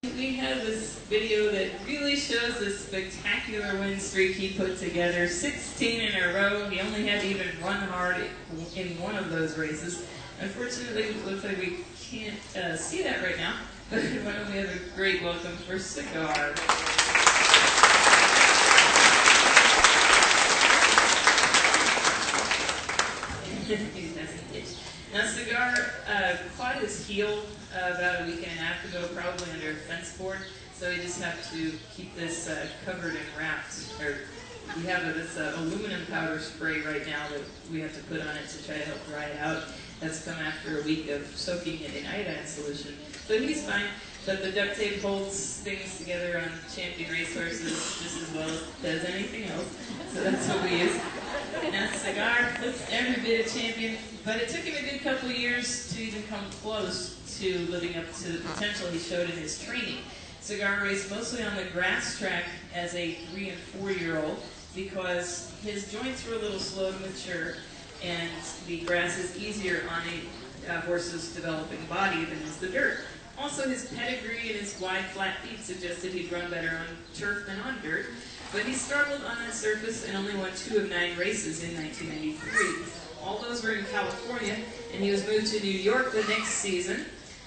We have this video that really shows the spectacular win streak he put together. 16 in a row. He only had to even run hard in one of those races. Unfortunately, it looks like we can't see that right now. But why don't we have a great welcome for Cigar. Now, Cigar caught his heel about a week and a half ago, probably under a fence board, so we just have to keep this covered and wrapped. We have this aluminum powder spray right now that we have to put on it to try to help dry it out. That's come after a week of soaking it in iodine solution. So he's fine, but the duct tape holds things together on champion racehorses just as well as it does anything else, so that's what we use. Now, Cigar looks every bit a champion, but it took him a good couple of years to even come close to living up to the potential he showed in his training. Cigar raced mostly on the grass track as a 3- and 4-year-old because his joints were a little slow to mature, and the grass is easier on a horse's developing body than is the dirt. Also, his pedigree and his wide, flat feet suggested he'd run better on turf than on dirt, but he struggled on that surface and only won 2 of 9 races in 1993. All those were in California, and he was moved to New York the next season,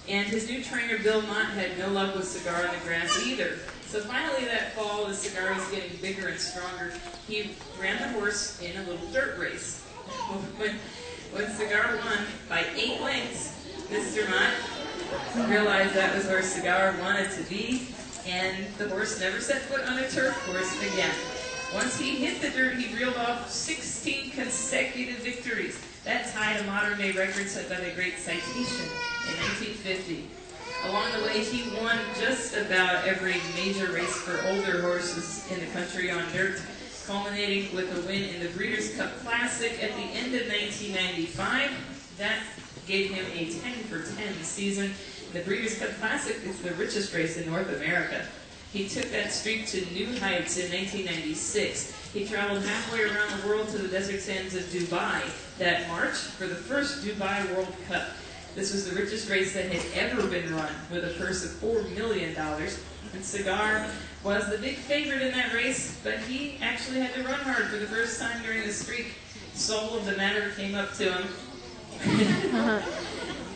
and his new trainer, Bill Mott, had no luck with Cigar on the grass either. So finally that fall, as Cigar was getting bigger and stronger, he ran the horse in a little dirt race. When Cigar won by 8 lengths, Mr. Mott realized that was where Cigar wanted to be, and the horse never set foot on a turf course again. Once he hit the dirt, he reeled off 16 consecutive victories. That tied a modern-day record set by the great Citation in 1950. Along the way, he won just about every major race for older horses in the country on dirt, culminating with a win in the Breeders' Cup Classic at the end of 1995. That gave him a 10-for-10 season. The Breeders' Cup Classic is the richest race in North America. He took that streak to new heights in 1996. He traveled halfway around the world to the desert sands of Dubai that March for the first Dubai World Cup. This was the richest race that had ever been run, with a purse of $4 million. And Cigar was the big favorite in that race, but he actually had to run hard for the first time during the streak. Soul of the matter came up to him.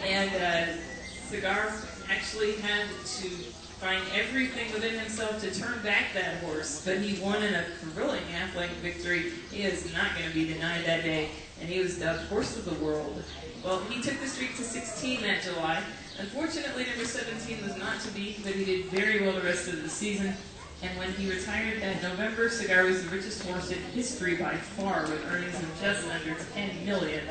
And Cigar actually had to find everything within himself to turn back that horse, but he won in a thrilling half-length victory. He is not going to be denied that day, and he was dubbed Horse of the World. Well, he took the streak to 16 that July. Unfortunately, number 17 was not to be, but he did very well the rest of the season. And when he retired that November, Cigar was the richest horse in history by far, with earnings of just under $10 million.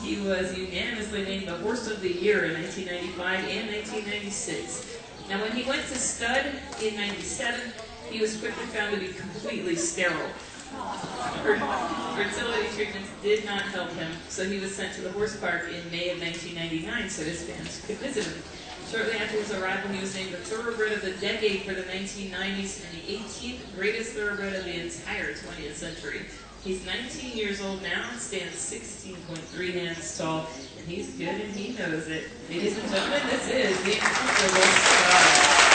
He was unanimously named the Horse of the Year in 1995 and 1996. Now, when he went to stud in 97, he was quickly found to be completely sterile. Fertility treatments did not help him, so he was sent to the horse park in May of 1999 so his fans could visit him. Shortly after his arrival, he was named the Thoroughbred of the Decade for the 1990s and the 18th greatest thoroughbred of the entire 20th century. He's 19 years old now, stands 16.3 hands tall, and he's good and he knows it. Ladies and gentlemen, this is the incomparable Cigar.